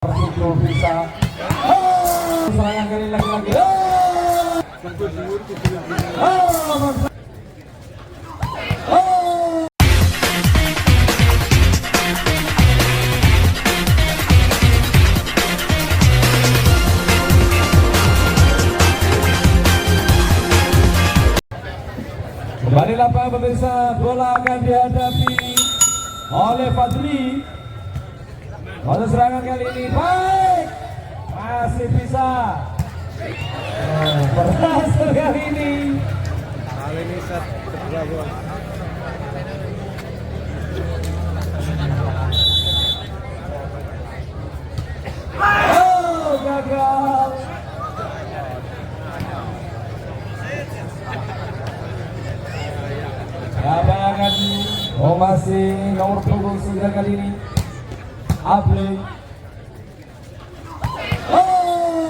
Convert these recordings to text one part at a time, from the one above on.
Itu bisa serangan kali lagi kembali lapangan pemirsa, bola akan dihadapi oleh Fadli. Pada serangan kali ini baik, masih bisa berhasil kali ini. Set kedua gol. Oh, gagal. Siapa yang akan masih nomor punggung 9 kali ini? Able. Oh.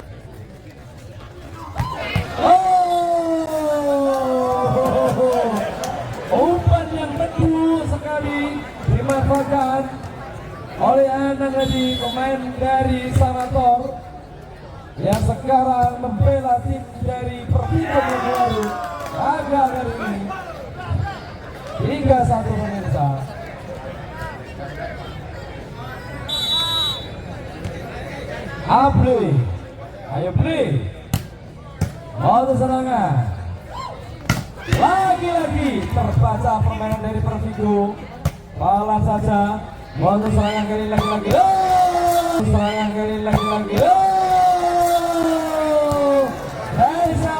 Umpan yang betul sekali dimanfaatkan oleh Anang Edi, pemain dari Sanator yang sekarang membela tim dari Pertikom yang baru. Gagal kali ini 3-1 pemirsa. Able, ayo play. Mau serangan. Lagi-lagi terbaca permainan dari Pertikom. Balas saja. Mau serangan kali lagi. Serangan kali lagi. Raisa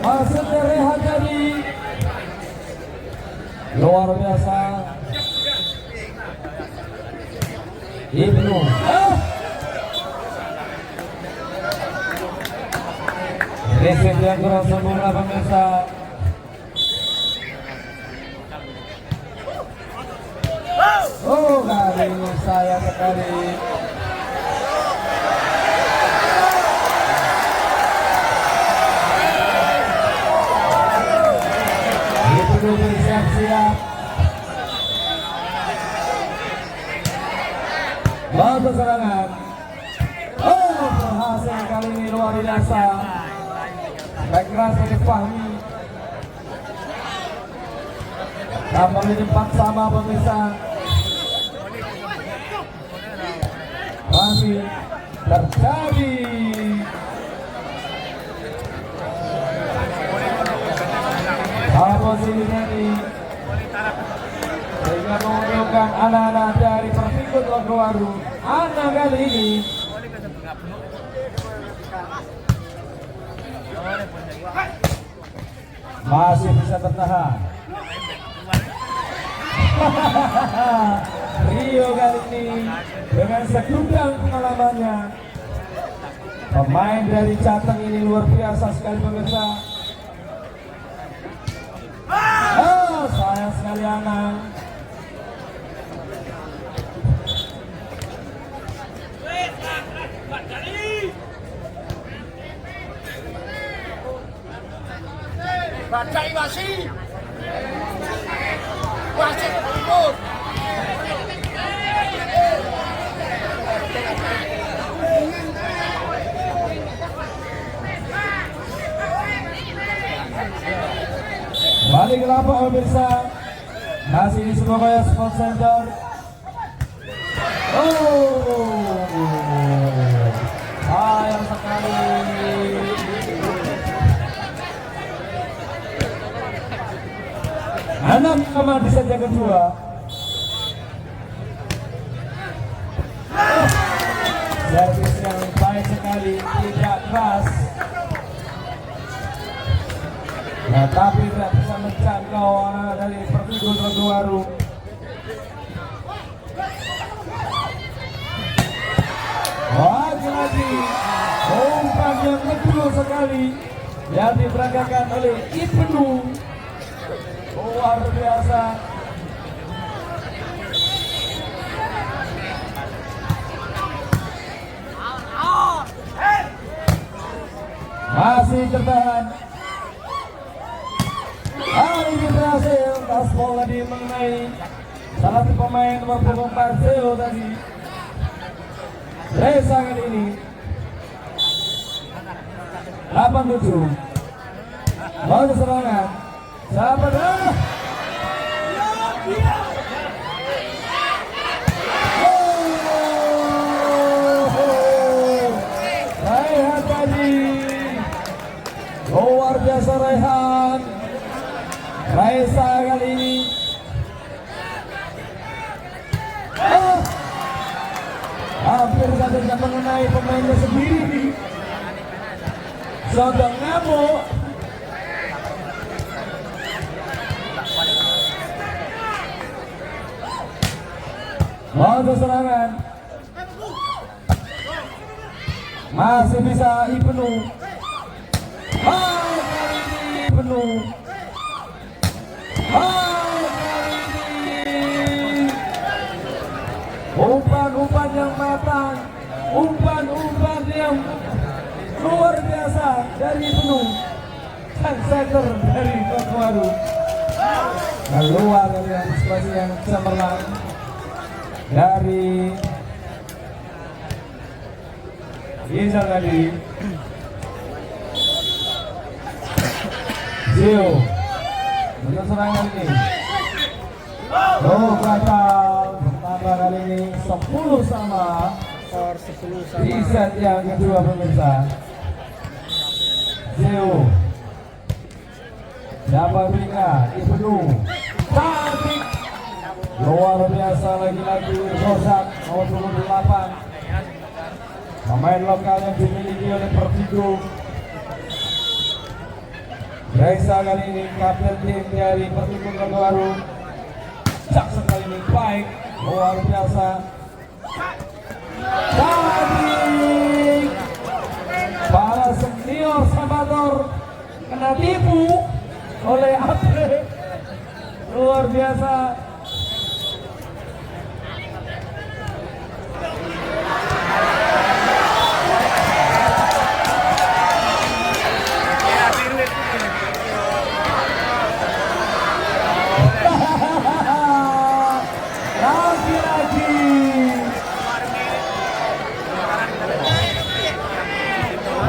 masuk rehat tadi. Luar biasa. Ibnu. Resep yang kurang sempurna pemirsa. Oh, kali ini sayang sekali. Itu bersiap-siap. Bagus serangan. Oh, berhasil kali ini, luar biasa. Baik keras dari Fahmi. Tambah ini 4 sama pemirsa. Masih terjadi. Posisi ini sehingga menunjukkan anak-anak dari Pertikom Logowaru. Anak kali ini masih bisa bertahan. Rio kali ini dengan segudang pengalamannya. Pemain dari Jateng ini luar biasa sekali pemirsa. Oh, sayang sekali Anang. Bacai masih berikut. Balik ke lapangan pemirsa. Masih di Surabaya Sport Center. Oh, sayang sekali. Anak sama di set yang kedua. Servis yang baik sekali, tidak keras. Nah, tapi tidak bisa menjangkau anak dari Pertikom Logowaru. Lagi-lagi umpan yang betul sekali yang diperagakan oleh Ibnu. Luar biasa. Masih tertahan. Hari ini berhasil. Gaspol tadi mengenai salah satu pemain nomor punggung Parseo tadi. Reza kali ini 87. Mau serangan. Siapa dah? Raihan tadi luar biasa Raihan. Raisa kali ini hampir saja mengenai pemainnya sendiri. Sudah ngamuk. Mau serangan. Masih bisa Ibnu. Kali ini Ibnu. Kali ini umpan-umpan yang matang, umpan-umpan yang luar biasa dari Ibnu. Dan center dari Kokoaru. Keluar dari antisipasi yang cemerlang dari Rizal tadi. Zio untuk serangan ini. Oh, gagal. Pertama kali ini 10 sama. Skor 10 sama. Di set yang kedua pemirsa. Zio dapat berikan Ibnu. Cantik. Luar biasa lagi-lagi Rozak nomor 28. Pemain lokal yang dimiliki oleh Pertigo. Reza kali ini kapten tim dari Pertigo Kokoaru. Cak sekali ini baik, luar biasa. Tadi para senior Salvador kena tipu oleh Apre. Luar biasa.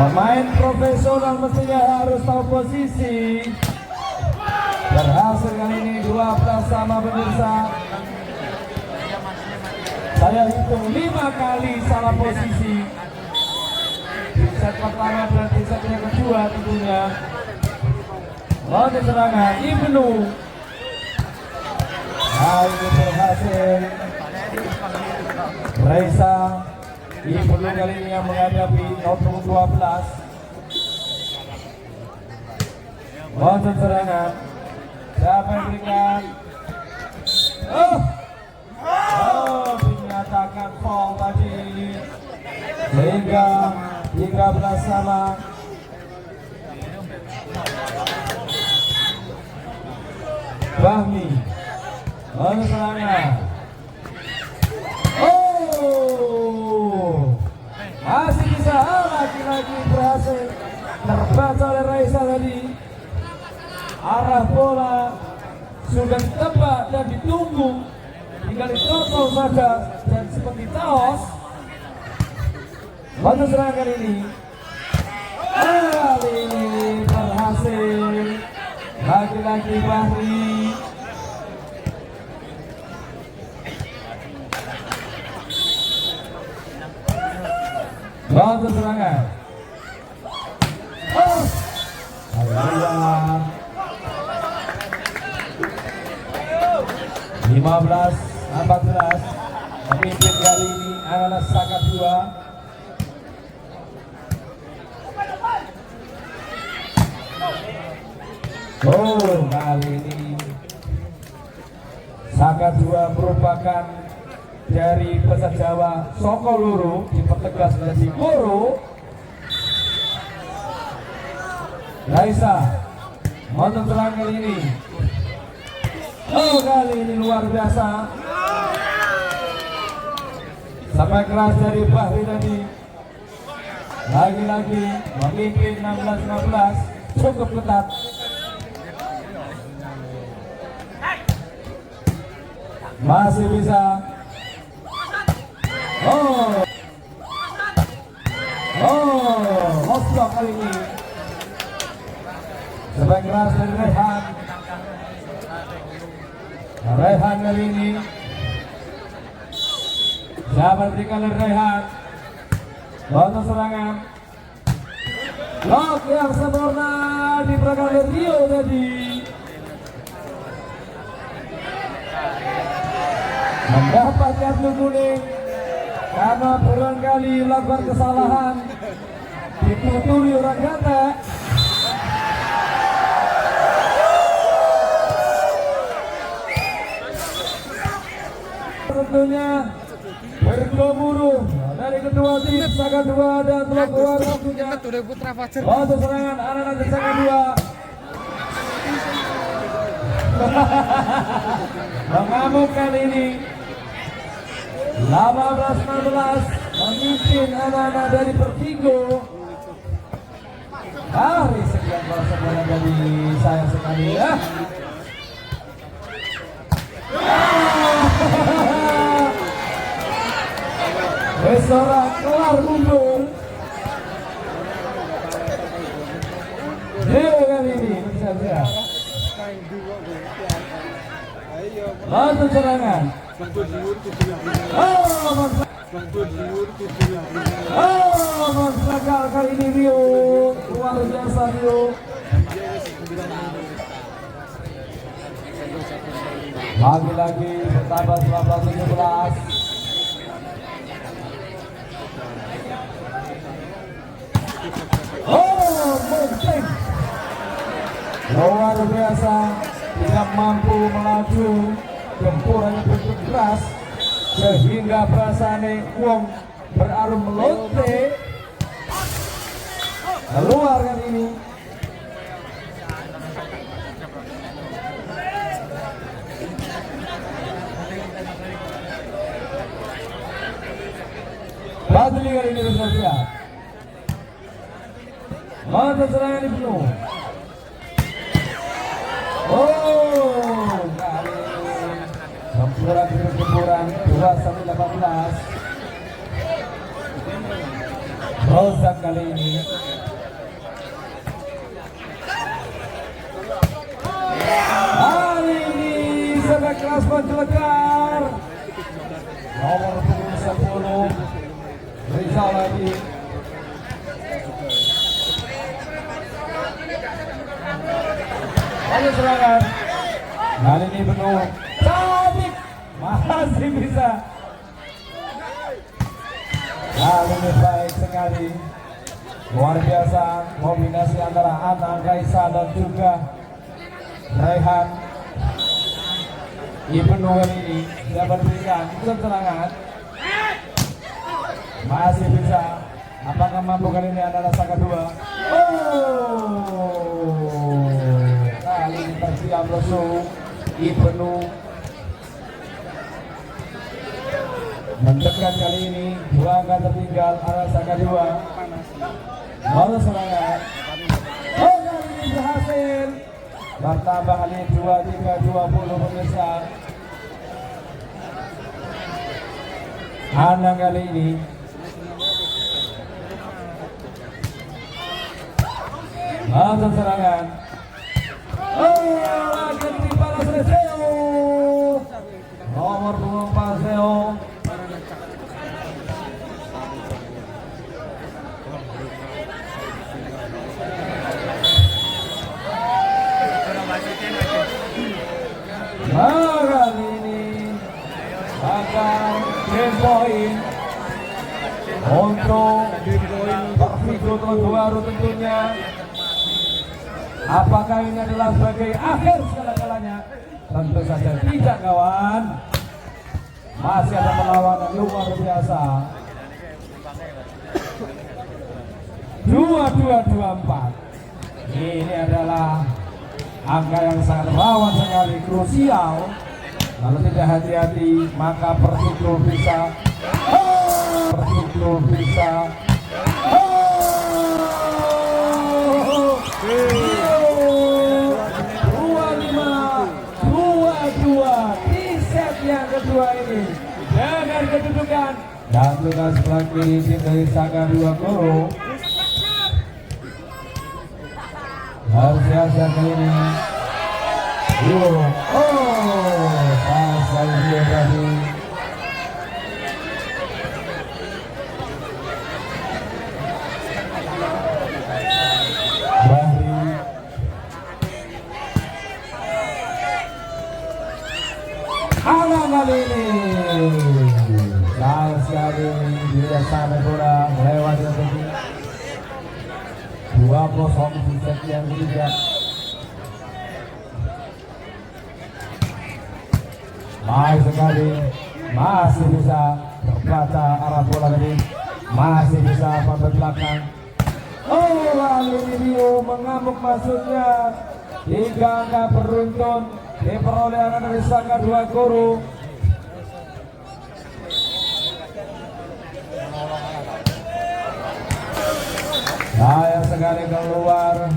Pemain profesional mestinya harus tahu posisi. Berhasil kali ini 12 sama pemirsa. Saya hitung 5 kali salah posisi. Di set pertama dan di set yang kedua tentunya. Lalu serangan Ibnu. Nah, ini berhasil. Reza Ibnu kali ini yang menghadapi nomor 12. Lalu serangan. Siapa yang berikan? Dinyatakan foul tadi. Sehingga 13 sama. Bahmi. Lalu serangan. Masih bisa lagi-lagi berhasil terbaca oleh Raisa tadi. Arah bola sudah ditebak dan ditunggu, tinggal ditotal saja dan seperti taos. Lalu serangan kali ini berhasil lagi-lagi Bahri. Lalu serangan. Luar 15-14. Pemimpin kali ini adalah Saka 2. Kali ini Saka 2 merupakan dari bahasa Jawa Soko Loro, dipertegas menjadi Koro. Raisa untuk serangan kali ini. Kali ini luar biasa. Sampai keras dari Bahri tadi. Lagi-lagi memimpin 16-15. Cukup ketat. Masih bisa. Kosong kali ini. Sebaik keras dari Rehan. Rehan kali ini. Siapa berikan dari Rehan. Bonus serangan. Blok yang sempurna di belakang Rio tadi. Mendapat kartu kuning karena berulang kali melakukan kesalahan, dituturi orang kata. Tentunya bergemuruh dari kedua tim Saka 2 dan Blok 2 tentunya. Untuk serangan anak-anak Saka 2 mengamuk kali ini. 18-16 memimpin anak-anak dari Pertigo. Hari sekian bola dari sayang sekali ya. Besora kelar mundur. Dia kali ini bisa. Langsung serangan. Gagal kali ini Rio. Luar biasa Rio. Lagi-lagi bertambah 19-17. Mungkin luar biasa, tidak mampu melaju, gempurannya begitu keras sehingga perasaan uang berarum melonte keluar kali ini. Badli kali ini bersiap. Mata serangan Ibnu. Kali gempuran 2-18. Rozak kali ini. Hari ini sebagai kelas penjelekar. Nomor 10 Rizal lagi. Lalu serangan. Kali ini penuh. Cantik. Masih bisa. Kali ini baik sekali. Luar biasa kombinasi antara Ana, Kaisa dan juga Rehan. Ibnu kali ini dapat berikan serangan. Masih bisa. Apakah mampu kali ini adalah Saka 2? Kali ini tersiap lesu. Ibnu mendekat kali ini. Dua angka tertinggal arah Saka 2. Lalu serangan. Kali ini berhasil. Bertambah kali 23-20 pemirsa. Anang kali ini langsung serangan. Ganti balas Reseo. Nomor 24 Seo. Kali ini akan game point untuk Pertigo baru tentunya. Apakah ini adalah sebagai akhir segala-galanya? Tentu saja tidak, kawan. Masih ada perlawanan luar biasa. 22-24. Ini adalah angka yang sangat rawan sekali, krusial. Kalau tidak hati-hati maka Pertigo bisa. Pertigo bisa. 25-22 di set yang kedua ini dengan kedudukan dan tugas sebelah kiri tim dari Saka 2 Goro Harus siap kali ini. Pas kali dia tadi. Bahri. Anak kali ini. Pas kali dia sampai bola melewati tadi. 2-0 di set yang ketiga. Baik sekali, masih bisa terbaca arah bola tadi, masih bisa sampai belakang. Lalu ini Rio mengamuk maksudnya. 3 angka beruntun diperoleh anak dari Saka 2 Guru. Sayang sekali keluar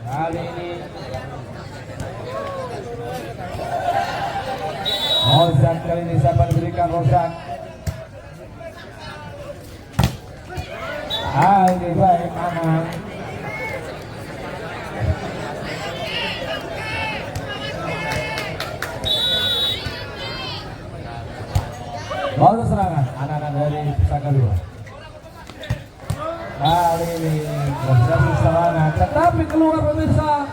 kali ini. Rozak kali ini siapa diberikan Rozak. Ini baik aman. Lalu serangan anak-anak dari Saka 2. Kali ini terjadi serangan, tetapi keluar pemirsa.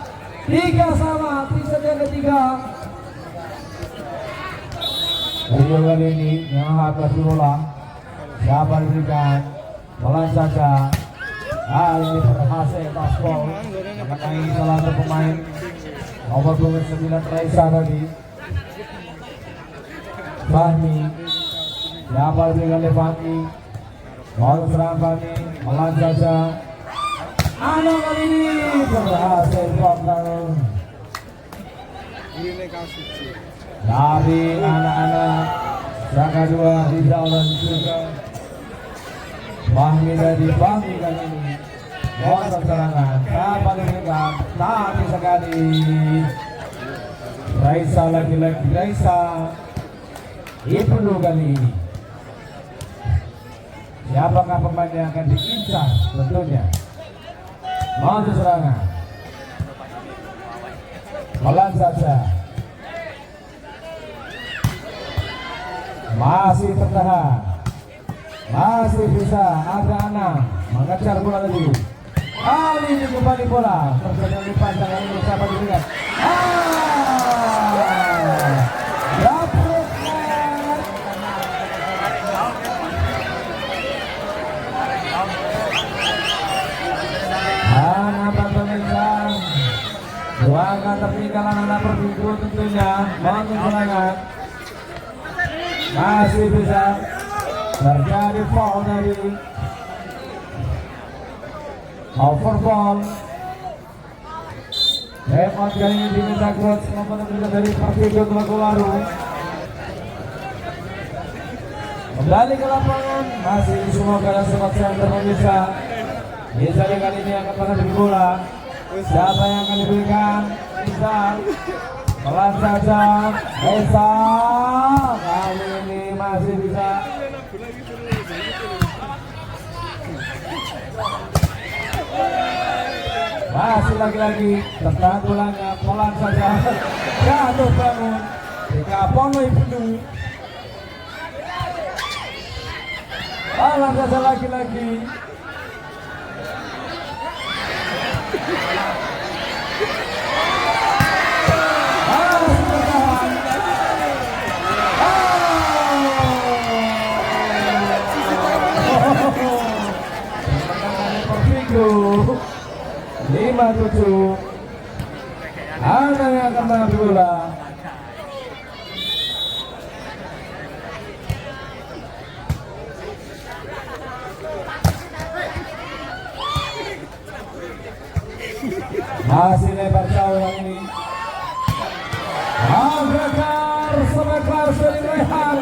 3 sama, di set yang ketiga. Video kali ini yang harus diulang. Siapa diberikan? Pelan saja. Kali ini berhasil taskol mengenai salah satu pemain nomor 29 Raisa tadi. Fahmi. Siapa diberikan oleh Fahmi? Lalu serangan Fahmi. Pelan saja. Anak kali ini berhasil blokkan dari anak-anak Saka 2 Rizal dan juga Fahmi dari Fahmi kali ini. Lalu serangan dapat diberikan, tapi sekali Raisa lagi-lagi Raisa Ibnu kali ini. Siapakah pemain yang akan diincar? Tentunya maju serangan. Pelan saja. Masih tertahan. Masih bisa ada anak mengejar bola tadi. Kali ini kembali bola. Terjadi lipat yang ini siapa diberikan? Doakan tertinggalan anak berminggu tentunya bangun serangan. Masih bisa terjadi foul dari overball. Hemat kali ini diminta coach memperhatikan dari Persigo Tubaguwaru. Kembali ke lapangan, masih semua kalian sempat center pemirsa. Bisa kali ini akan menghadapi bola. Siapa yang akan diberikan? Bisa. Pelan saja. Esa. Kali ini masih bisa. Masih lagi-lagi. Tertahan bolanya. Pelan saja. Jatuh bangun. Jika Pono Ibnu. Pelan saja lagi-lagi. Persigo 5-7. Anak yang akan mengambil bola. Masih lebar jauh yang ini. Agakar semekar dari Rehan.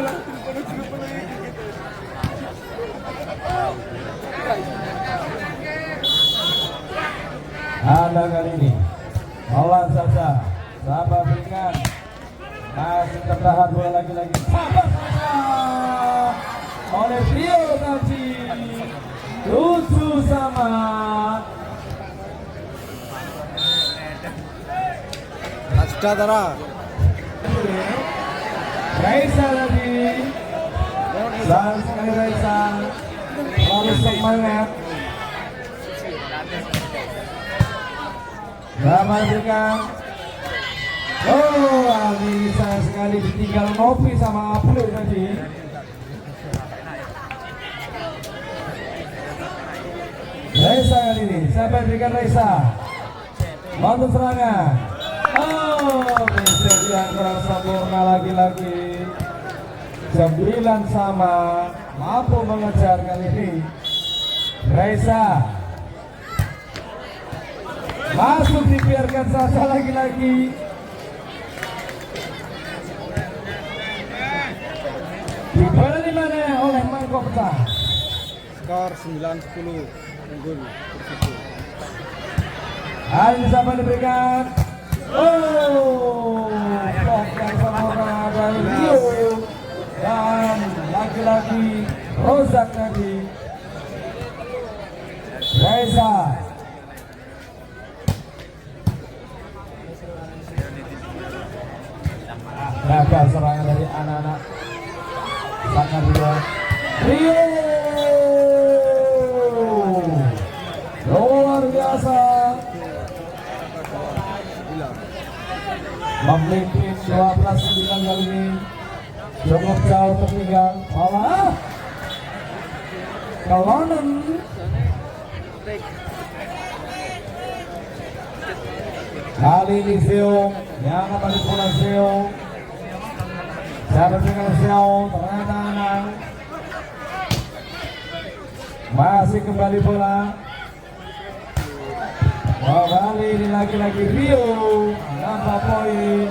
Anda kali ini pelan saja. Sabar berikan. Masih tertahan bola lagi-lagi. Sabar saja. Oleh Rio tadi 7 sama. Sejahtera. Raisa tadi, dan sekali Raisa lalu semangat. Selamat berikan. Oh, Ali sayang sekali ditinggal ngopi sama April tadi. Raisa kali ini, siapa yang berikan Raisa? Bantu serangan. Oh, message yang kurang sempurna lagi-lagi. 9 sama, mampu mengejar kali ini. Raisa masuk, dibiarkan saja lagi-lagi. Dibola di mana oleh Mangkok pecah. Skor 9-10 unggul Persibo. Hari siapa diberikan? Oh, blok yang sempurna dari Rio dan lagi-lagi Rozak tadi. Reza gagal serangan dari anak-anak Saka Rio. Rio luar biasa memimpin 12-9 kali ini. Cukup jauh tertinggal, malah Kelonen kali ini Zeo yang akan dipulang Zeo. Siapa dengan Zeo ternyata anak masih kembali bola. Kembali ini lagi-lagi Rio nambah poin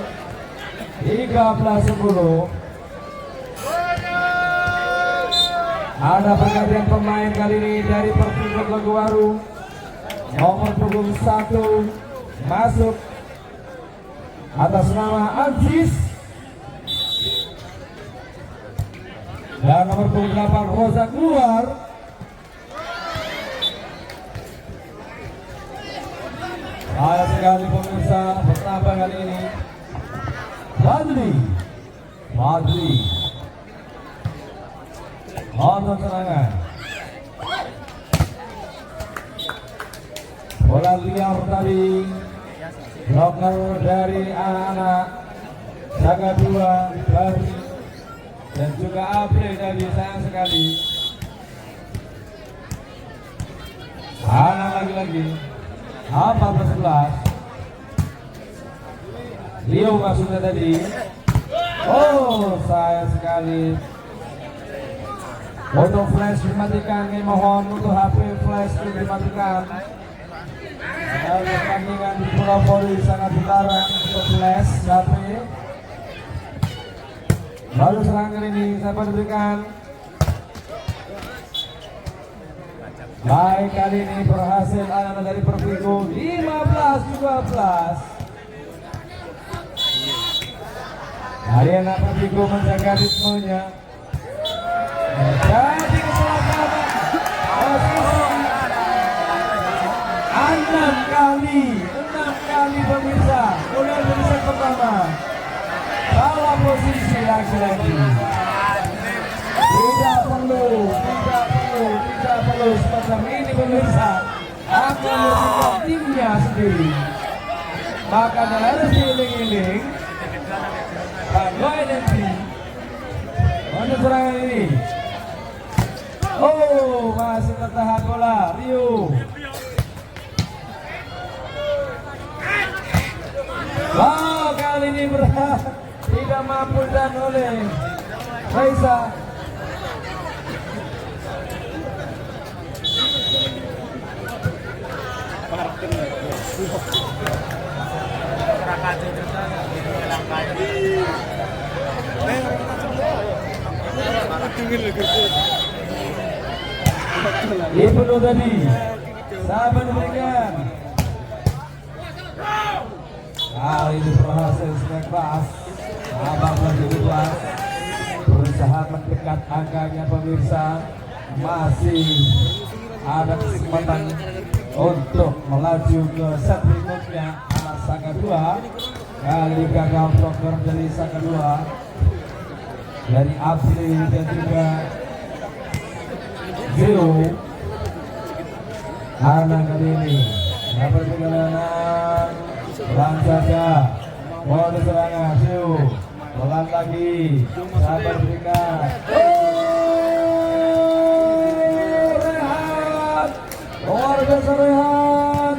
13-10. Ada pergantian pemain kali ini dari Persibo Teguharu. Nomor punggung 1 masuk atas nama Aziz dan nomor punggung 8 Roza keluar. Ada sekali pemirsa bertambah kali ini. Badri nonton serangan. Bola liar tadi. Bloker dari anak-anak Saga 2 Bari dan juga April tadi, sayang sekali. Anak lagi-lagi 14-11. Rio maksudnya tadi. Oh, sayang sekali. Untuk flash dimatikan, ini mohon untuk HP flash dimatikan. Pertandingan di Pulau Pori sangat dilarang untuk flash HP. Lalu serangan ini siapa diberikan? Baik, kali ini berhasil anak dari Persibo 15-12. Hari anak Persibo menjaga ritmenya. Jadi keselakaman posisi 6 kali pemirsa. Mulai dari set pertama salah posisi lagi-lagi. Tidak perlu semacam ini pemirsa. Akan merusak timnya sendiri. Makanya harus diiling-iling. Banggai dan tim untuk serangan ini. Oh, masih tertahan bola Rio. Wow, kali ini tidak mampu dan oleh Raisa. Ibnu tadi sahabat diberikan. Kali ini berhasil snack pass. Abang lagi luar berusaha mendekat angkanya pemirsa. Masih ada kesempatan untuk melaju ke set berikutnya anak Saka 2. kali gagal blocker dari sang kedua dari April dan juga Zero. Karena kali ini dapat perjalanan pelan saja mode serangan Zero pelan lagi sabar berikan Rehan luar biasa Rehan.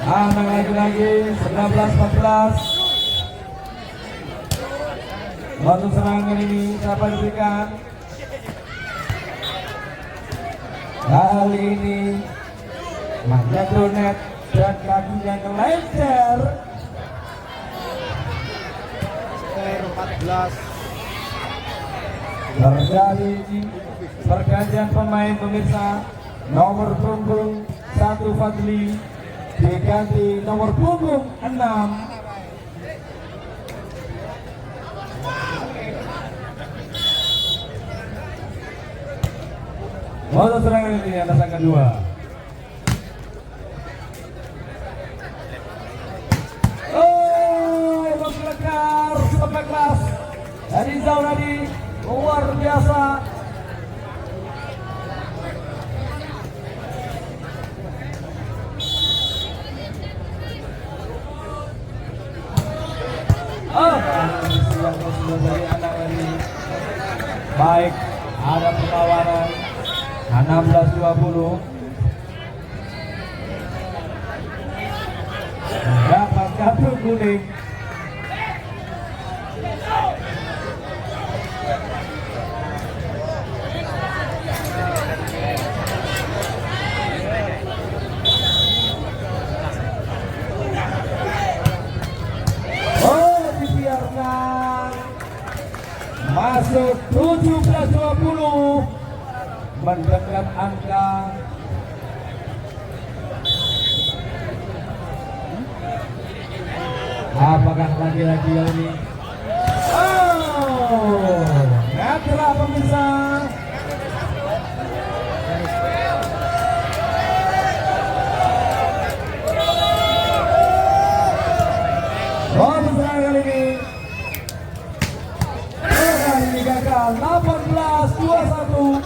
Anak lagi-lagi 19-14. Waktu serangan ini siapa diberikan? Kali ini Manja Brunet dan kakinya ngelecer. 14. Terjadi pergantian pemain pemirsa. Nomor punggung 1 Fadli diganti nomor punggung 6 Waktu serangan ini adalah sang kedua. Oh, berkelakar sampai kelas dari Zaunadi luar biasa. Yang dari anak ini baik ada perlawanan 16-20 dapat kartu kuning. Masuk 17-20 mendekat angka apakah lagi-lagi ini netral pemirsa. Kali ini gagal 18-21.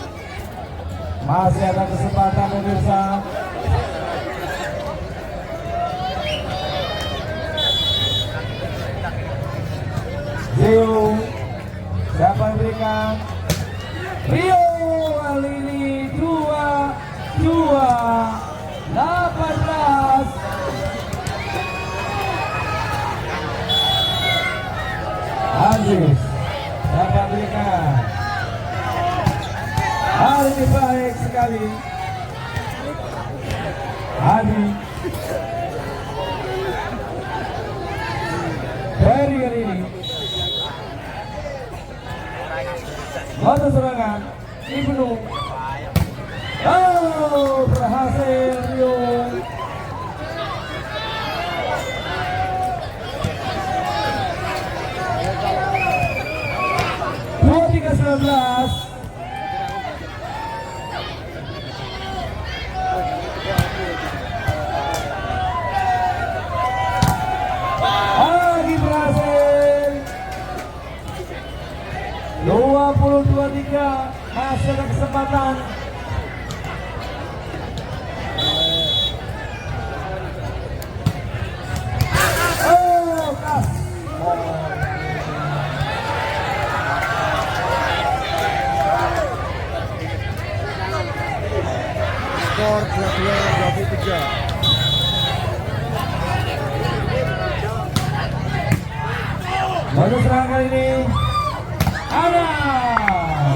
Masih ada kesempatan pemirsa. Rio siapa yang berikan? Rio kali ini 18. Aziz siapa berikan? Hari ini baik sekali. Adi dari kali ini waktu serangan Ibnu. Oh, berhasil Rio. Lagi berhasil 20-23. Masih ada kesempatan. Skor 22-23. Baru serangan kali ini ada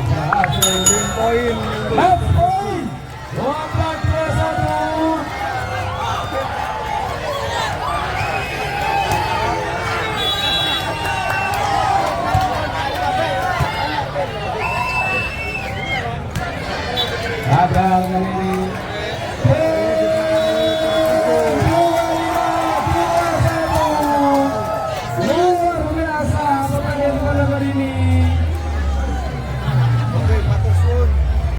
berhasil Poin. match point 12-21. Gagal kali ini